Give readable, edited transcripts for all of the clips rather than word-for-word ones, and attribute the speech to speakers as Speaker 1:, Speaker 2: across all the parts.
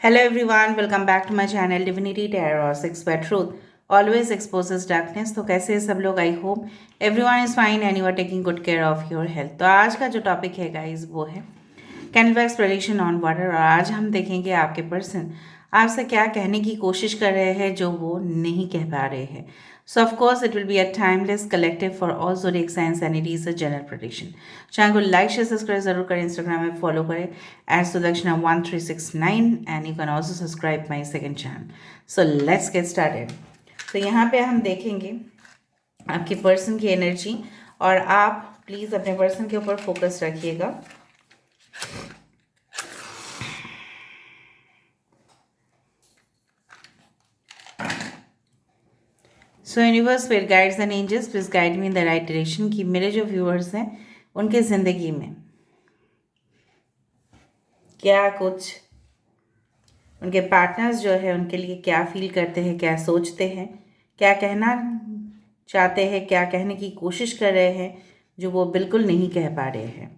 Speaker 1: Hello everyone, welcome back to my channel Divinity Tarot 6 by Truth always exposes darkness। तो कैसे हैं सब लोग? I hope everyone is fine and you are taking good care of your health. तो आज का जो topic है गाइस वो है candle wax prediction on water. और आज हम देखेंगे आपके पर्सन आपसे क्या कहने की कोशिश कर रहे हैं जो वो नहीं कह पा रहे हैं। So of course it will be a timeless collective for all zodiac science and it is a general prediction. Channel को लाइक शेयर सब्सक्राइब जरूर करें, इंस्टाग्राम में फॉलो करें at Sudakshina 1369 and you can also subscribe my second channel. So let's get started. तो यहाँ पे हम देखेंगे आपके पर्सन की एनर्जी और आप प्लीज़ अपने पर्सन के ऊपर फोकस रखिएगा। सो यूनिवर्स फिर guides and angels please guide me in the right direction कि मेरे जो व्यूअर्स हैं उनके ज़िंदगी में क्या कुछ, उनके पार्टनर्स जो है उनके लिए क्या फील करते हैं, क्या सोचते हैं, क्या कहना चाहते हैं, क्या कहने की कोशिश कर रहे हैं जो वो बिल्कुल नहीं कह पा रहे हैं।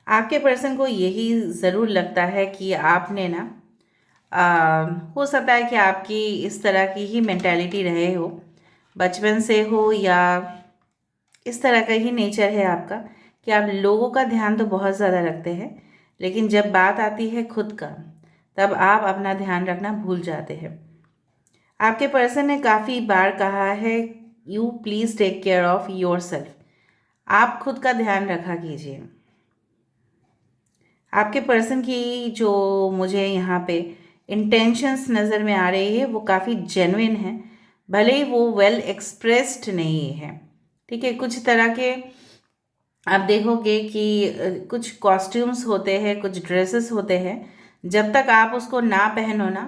Speaker 1: आपके पर्सन को यही ज़रूर लगता है कि आपने ना हो सकता है कि आपकी इस तरह की ही मेंटालिटी रहे हो, बचपन से हो, या इस तरह का ही नेचर है आपका कि आप लोगों का ध्यान तो बहुत ज़्यादा रखते हैं, लेकिन जब बात आती है खुद का तब आप अपना ध्यान रखना भूल जाते हैं। आपके पर्सन ने काफ़ी बार कहा है you please take care of your self. आप खुद का ध्यान रखा कीजिए। आपके पर्सन की जो मुझे यहाँ पे इंटेंशंस नज़र में आ रही है वो काफ़ी जेन्युइन है, भले ही वो वेल एक्सप्रेस्ड नहीं है। ठीक है, कुछ तरह के आप देखोगे कि कुछ कॉस्ट्यूम्स होते हैं, कुछ ड्रेसेस होते हैं, जब तक आप उसको ना पहनो ना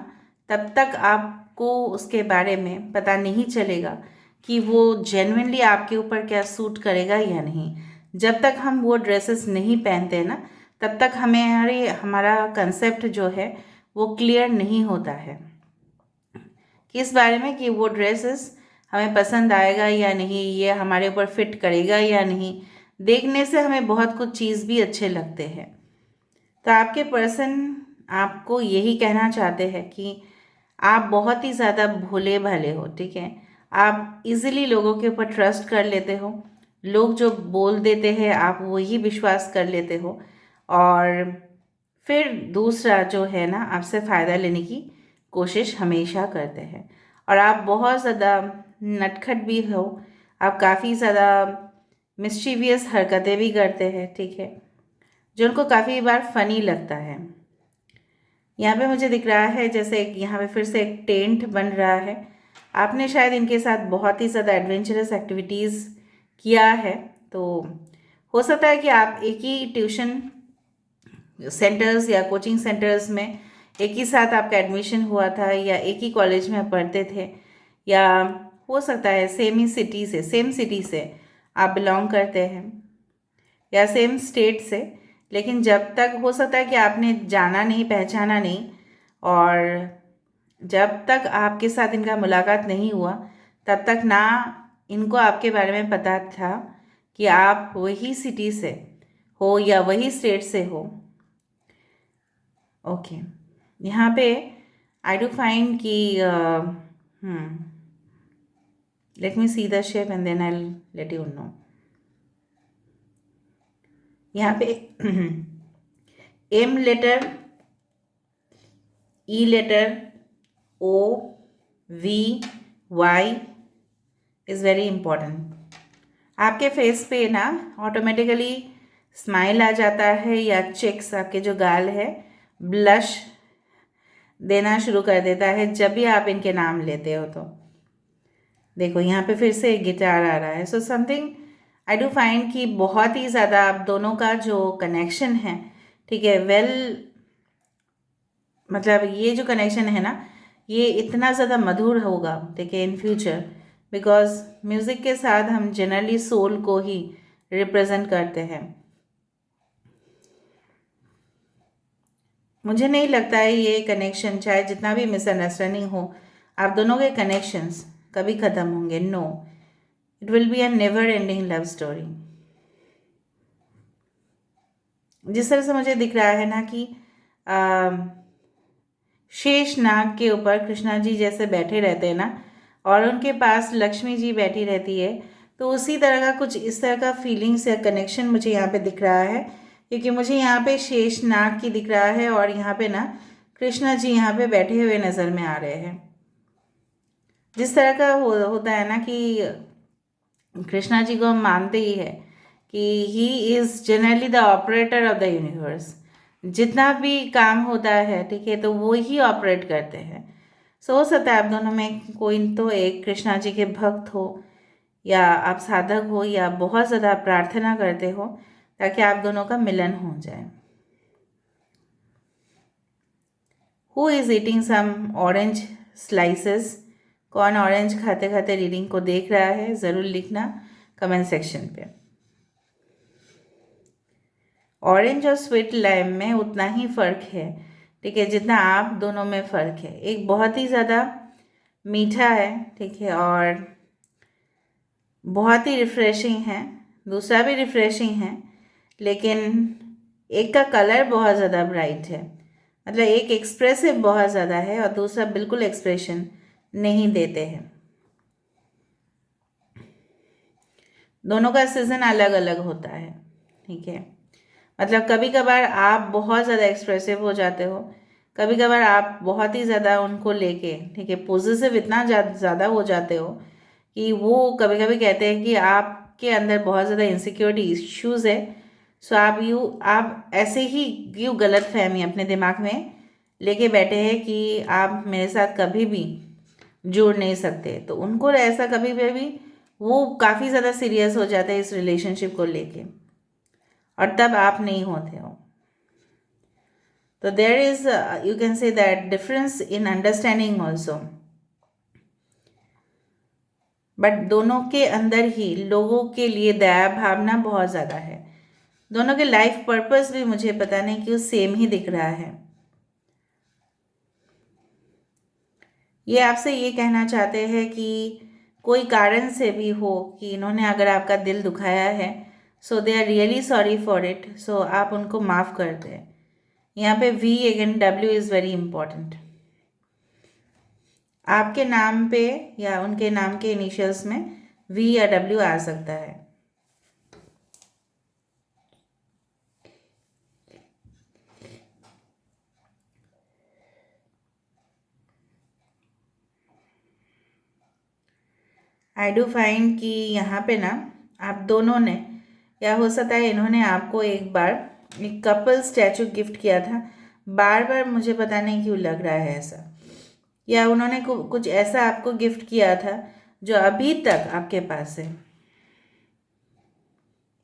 Speaker 1: तब तक आपको उसके बारे में पता नहीं चलेगा कि वो जेन्युइनली आपके ऊपर क्या सूट करेगा या नहीं। जब तक हम वो ड्रेसेस नहीं पहनते ना तब तक हमारा कंसेप्ट जो है वो क्लियर नहीं होता है किस बारे में कि वो ड्रेसेस हमें पसंद आएगा या नहीं, ये हमारे ऊपर फिट करेगा या नहीं। देखने से हमें बहुत कुछ चीज़ भी अच्छे लगते हैं। तो आपके पर्सन आपको यही कहना चाहते हैं कि आप बहुत ही ज़्यादा भोले भाले हो। ठीक है, आप इजीली लोगों के ऊपर ट्रस्ट कर लेते हो, लोग जो बोल देते हैं आप वही विश्वास कर लेते हो, और फिर दूसरा जो है ना आपसे फ़ायदा लेने की कोशिश हमेशा करते हैं। और आप बहुत ज़्यादा नटखट भी हो, आप काफ़ी ज़्यादा मिस्चीवियस हरकतें भी करते हैं। ठीक है, जो उनको काफ़ी बार फ़नी लगता है। यहाँ पे मुझे दिख रहा है जैसे यहाँ पे फिर से एक टेंट बन रहा है। आपने शायद इनके साथ बहुत ही ज़्यादा एडवेंचरस एक्टिविटीज़ किया है। तो हो सकता है कि आप एक ही ट्यूशन सेंटर्स या कोचिंग सेंटर्स में एक ही साथ आपका एडमिशन हुआ था, या एक ही कॉलेज में पढ़ते थे, या हो सकता है सेम सिटी से आप बिलोंग करते हैं, या सेम स्टेट से। लेकिन जब तक हो सकता है कि आपने जाना नहीं, पहचाना नहीं, और जब तक आपके साथ इनका मुलाकात नहीं हुआ तब तक ना इनको आपके बारे में पता था कि आप वही सिटी से हो या वही स्टेट से हो। ओके, यहाँ पे आई डू फाइंड कि let me see the shape and then I let you know. यहाँ पे M letter, E letter, O, V, Y is very important. आपके फेस पे ना ऑटोमेटिकली स्माइल आ जाता है, या चेक्स, आपके जो गाल है ब्लश देना शुरू कर देता है जब भी आप इनके नाम लेते हो। तो देखो यहाँ पे फिर से एक गिटार आ रहा है। So something I do find कि बहुत ही ज़्यादा आप दोनों का जो कनेक्शन है, ठीक है, मतलब ये जो कनेक्शन है ना ये इतना ज़्यादा मधुर होगा, ठीक है, इन फ्यूचर। बिकॉज म्यूज़िक के साथ हम जनरली सोल को ही रिप्रेजेंट करते हैं। मुझे नहीं लगता है ये कनेक्शन, चाहे जितना भी मिसअंडरस्टैंडिंग हो, आप दोनों के कनेक्शंस कभी ख़त्म होंगे। No, it will be a never ending love story. जिस तरह से मुझे दिख रहा है ना कि शेष नाग के ऊपर कृष्णा जी जैसे बैठे रहते हैं ना, और उनके पास लक्ष्मी जी बैठी रहती है, तो उसी तरह का कुछ इस तरह का फीलिंग्स या कनेक्शन मुझे यहाँ पे दिख रहा है, क्योंकि मुझे यहाँ पे शेष नाग की दिख रहा है और यहाँ पे ना कृष्णा जी यहाँ पे बैठे हुए नज़र में आ रहे हैं। जिस तरह का होता है ना कि कृष्णा जी को हम मानते ही है कि he is generally the operator of the universe. जितना भी काम होता है, ठीक है, तो वो ही ऑपरेट करते हैं। सो हो सकता है आप दोनों में कोई तो एक कृष्णा जी के भक्त हो, या आप साधक हो, या बहुत ज़्यादा प्रार्थना करते हो ताकि आप दोनों का मिलन हो जाए। Who is eating some orange slices? कौन ऑरेंज खाते खाते रीडिंग को देख रहा है, ज़रूर लिखना कमेंट सेक्शन पे। ऑरेंज और स्वीट लाइम में उतना ही फ़र्क है, ठीक है, जितना आप दोनों में फ़र्क है। एक बहुत ही ज़्यादा मीठा है, ठीक है, और बहुत ही रिफ़्रेशिंग है, दूसरा भी रिफ़्रेशिंग है, लेकिन एक का कलर बहुत ज़्यादा ब्राइट है। मतलब एक एक्सप्रेसिव बहुत ज़्यादा है और दूसरा बिल्कुल एक्सप्रेशन नहीं देते हैं। दोनों का सीज़न अलग अलग होता है, ठीक है। मतलब कभी कभार आप बहुत ज़्यादा एक्सप्रेसिव हो जाते हो, कभी कभार आप बहुत ही ज़्यादा उनको लेके, ठीक है, पॉजिटिव इतना ज़्यादा हो जाते हो कि वो कभी कभी कहते हैं कि आपके अंदर बहुत ज़्यादा इनसिक्योरिटी इश्यूज़ है। सो आप ऐसे ही गलत फहमी अपने दिमाग में लेके बैठे हैं कि आप मेरे साथ कभी भी जुड़ नहीं सकते। तो उनको ऐसा कभी भी वो काफ़ी ज़्यादा सीरियस हो जाते हैं इस रिलेशनशिप को लेके, और तब आप नहीं होते हो। तो there is you can say that difference in understanding also, but दोनों के अंदर ही लोगों के लिए दया भावना बहुत ज़्यादा है। दोनों के लाइफ पर्पस भी मुझे पता नहीं क्यों सेम ही दिख रहा है। ये आपसे ये कहना चाहते हैं कि कोई कारण से भी हो कि इन्होंने अगर आपका दिल दुखाया है, so they are really sorry for it, so आप उनको माफ़ कर दें। यहाँ पे we again W is very important. आपके नाम पे या उनके नाम के इनिशियल्स में वी या डब्ल्यू आ सकता है। आई डू फाइंड कि यहाँ पे ना आप दोनों ने, या हो सकता है इन्होंने आपको एक बार एक कपल स्टैचू गिफ्ट किया था। बार बार मुझे पता नहीं क्यों लग रहा है ऐसा, या उन्होंने कुछ ऐसा आपको गिफ्ट किया था जो अभी तक आपके पास है,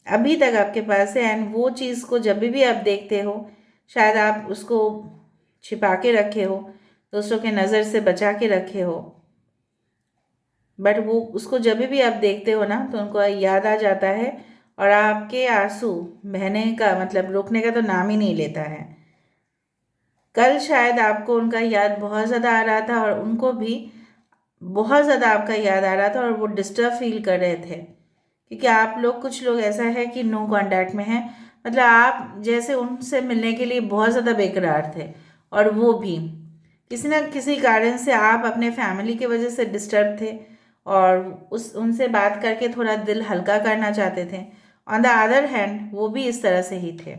Speaker 1: अभी तक आपके पास है। एंड वो चीज़ को जब भी आप देखते हो, शायद आप उसको छिपा के रखे हो, दूसरों के नज़र से बचा के रखे हो, बट वो उसको जब भी आप देखते हो ना तो उनको याद आ जाता है, और आपके आंसू बहने का मतलब रुकने का तो नाम ही नहीं लेता है। कल शायद आपको उनका याद बहुत ज़्यादा आ रहा था, और उनको भी बहुत ज़्यादा आपका याद आ रहा था, और वो डिस्टर्ब फील कर रहे थे, क्योंकि आप लोग, कुछ लोग ऐसा है कि नो कांटेक्ट में हैं। मतलब आप जैसे उनसे मिलने के लिए बहुत ज़्यादा बेकरार थे, और वो भी किसी ना किसी कारण से आप अपने फैमिली की वजह से डिस्टर्ब थे, और उस उनसे बात करके थोड़ा दिल हल्का करना चाहते थे। ऑन द अदर हैंड वो भी इस तरह से ही थे।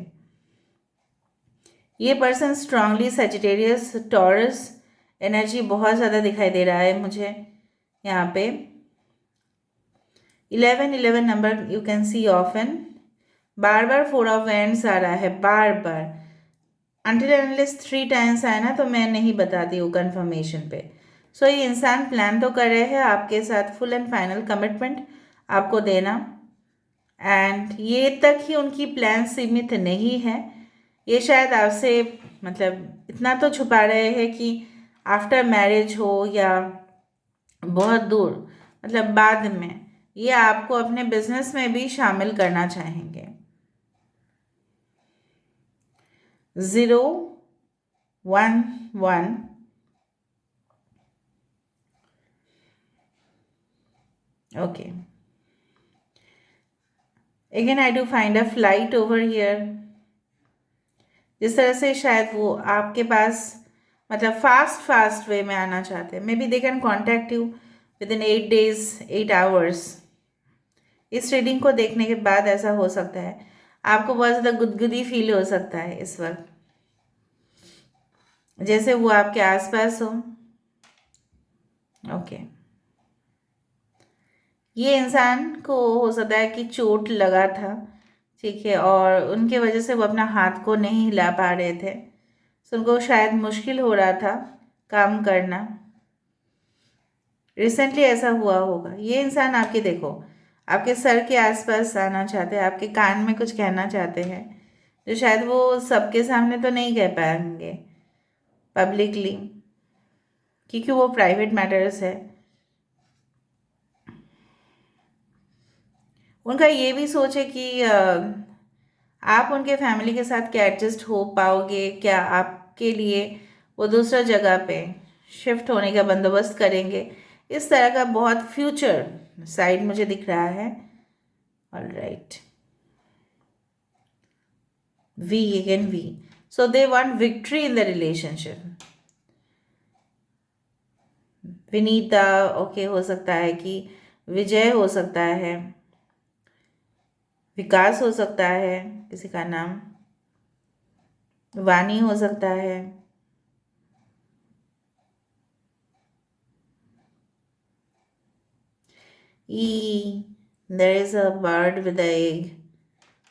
Speaker 1: ये person strongly Sagittarius taurus energy बहुत ज़्यादा दिखाई दे रहा है मुझे यहाँ पे। 11 number you can see often, बार बार 4 ऑफ वैंड्स आ रहा है, बार बार। अनटिल अनलेस 3 टाइम्स आए ना तो मैं नहीं बताती हूँ कन्फर्मेशन पे। सो ये इंसान प्लान तो कर रहे हैं आपके साथ फुल एंड फाइनल कमिटमेंट आपको देना, एंड ये तक ही उनकी प्लान सीमित नहीं है। ये शायद आपसे मतलब इतना तो छुपा रहे हैं कि आफ्टर मैरिज हो या बहुत दूर, मतलब बाद में, ये आपको अपने बिजनेस में भी शामिल करना चाहेंगे। 011, okay, again I do find a flight over here, जिस तरह से शायद वो आपके पास मतलब फास्ट वे में आना चाहते हैं। May be they can contact you with in 8 days 8 hours। इस रीडिंग को देखने के बाद ऐसा हो सकता है, आपको बहुत ज़्यादा गुदगुदी फील हो सकता है इस वक्त, जैसे वो आपके आसपास हो। ओके, ये इंसान को हो सकता है कि चोट लगा था, ठीक है, और उनके वजह से वो अपना हाथ को नहीं हिला पा रहे थे, तो उनको शायद मुश्किल हो रहा था काम करना। रिसेंटली ऐसा हुआ होगा। ये इंसान आपके देखो आपके सर के आसपास आना चाहते हैं, आपके कान में कुछ कहना चाहते हैं, जो शायद वो सबके सामने तो नहीं कह पाएंगे पब्लिकली, क्योंकि वो प्राइवेट मैटर्स है। उनका ये भी सोच है कि आप उनके फैमिली के साथ क्या एडजस्ट हो पाओगे, क्या आपके लिए वो दूसरा जगह पे शिफ्ट होने का बंदोबस्त करेंगे, इस तरह का बहुत फ्यूचर साइड मुझे दिख रहा है। Alright, we again we, so they want victory in the relationship. Vineeta, okay, हो सकता है कि विजय हो सकता है, विकास हो सकता है, किसी का नाम वाणी हो सकता है। ई, there is a bird with a egg.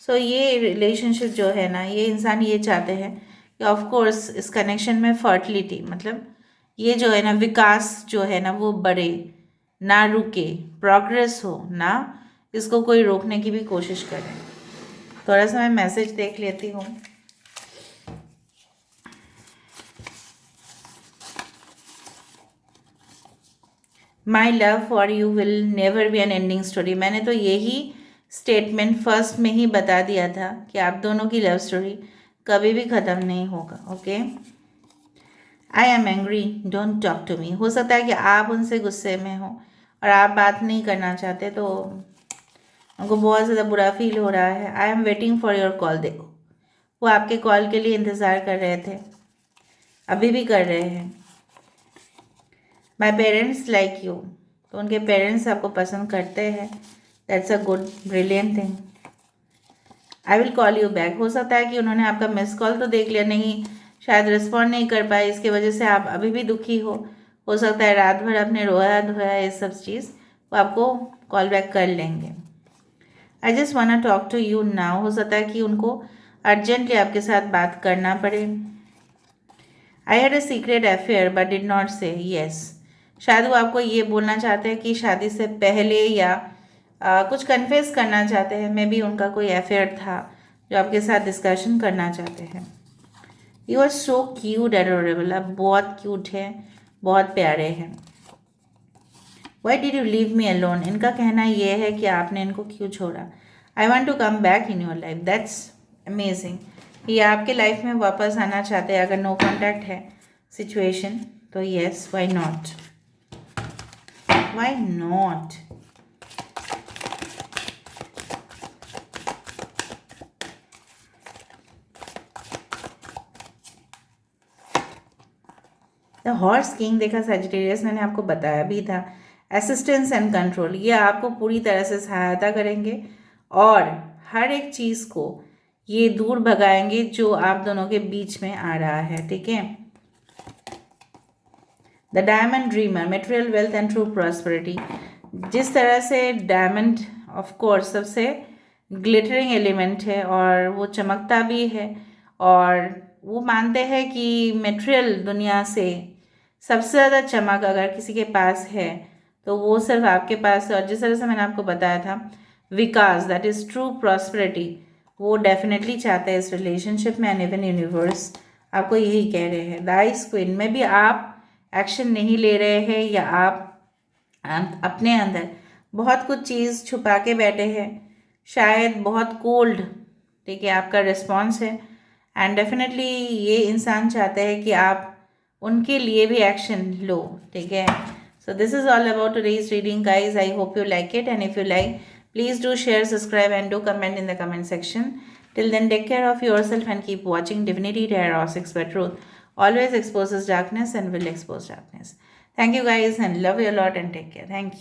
Speaker 1: So ये रिलेशनशिप जो है ना, ये इंसान ये चाहते हैं कि ऑफ कोर्स इस कनेक्शन में फर्टिलिटी, मतलब ये जो है ना विकास जो है ना वो बढ़े, ना रुके, प्रोग्रेस हो ना, इसको कोई रोकने की भी कोशिश करे। थोड़ा सा मैं मैसेज देख लेती हूँ। My love for you will never be an ending story. मैंने तो यही स्टेटमेंट फर्स्ट में ही बता दिया था कि आप दोनों की लव स्टोरी कभी भी ख़त्म नहीं होगा। Okay, I am angry, don't talk to me. हो सकता है कि आप उनसे गुस्से में हो और आप बात नहीं करना चाहते, तो उनको बहुत ज़्यादा बुरा फील हो रहा है। I am waiting for your call. देखो, वो आपके कॉल के लिए इंतज़ार कर रहे थे, अभी भी कर रहे हैं। माई पेरेंट्स लाइक यू, तो उनके पेरेंट्स आपको पसंद करते हैं। That's a good brilliant thing. I will call you back. हो सकता है कि उन्होंने आपका मिस कॉल तो देख लिया, नहीं शायद रिस्पॉन्ड नहीं कर पाए, इसकी वजह से आप अभी भी दुखी हो सकता है रात भर आपने रोया धोया ये सब चीज़, वो आपको कॉल बैक कर लेंगे। आई जस्ट वाना टॉक टू यू नाउ। हो सकता है कि उनको अर्जेंटली आपके साथ बात करना पड़े। I had a secret affair but did not से येस। शायद वो आपको ये बोलना चाहते हैं कि शादी से पहले या कुछ कन्फेस करना चाहते हैं। मे बी उनका कोई अफेयर था जो आपके साथ डिस्कशन करना चाहते हैं। You are so cute adorable, आप बहुत क्यूट हैं, बहुत प्यारे हैं। Why did you leave me alone. इनका कहना यह है कि आपने इनको क्यों छोड़ा। I want to come back in your life. That's amazing. ये आपके लाइफ में वापस आना चाहते हैं। अगर नो कॉन्टैक्ट है सिचुएशन तो yes, why not, why not. The horse king देखा सजिटेरियस, मैंने आपको बताया भी था। असिस्टेंस एंड कंट्रोल, ये आपको पूरी तरह से सहायता करेंगे और हर एक चीज़ को ये दूर भगाएंगे जो आप दोनों के बीच में आ रहा है। ठीक है, the diamond dreamer, material wealth and true prosperity. जिस तरह से डायमंड ऑफ कोर्स सबसे ग्लिटरिंग एलिमेंट है और वो चमकता भी है, और वो मानते हैं कि मेटेरियल दुनिया से सबसे ज़्यादा चमक अगर किसी के पास है तो वो सिर्फ आपके पास है। और जिस तरह से मैंने आपको बताया था विकास, दैट इज़ ट्रू प्रॉस्पेरिटी, वो डेफिनेटली चाहते हैं इस रिलेशनशिप में। एंड इवन यूनिवर्स आपको यही कह रहे हैं। द आइस क्वीन में भी आप एक्शन नहीं ले रहे हैं या आप अपने अंदर बहुत कुछ चीज़ छुपा के बैठे हैं, शायद बहुत कोल्ड, ठीक है, आपका रिस्पॉन्स है। एंड डेफिनेटली ये इंसान चाहते हैं कि आप उनके लिए भी एक्शन लो। ठीक है, so this is all about today's reading guys. I hope you like it, and if you like please do share, subscribe and do comment in the comment section. Till then, take care of yourself and keep watching Divinity Tarot 6 by Truth. Always exposes darkness and will expose darkness. Thank you guys and love you a lot and take care. Thank you.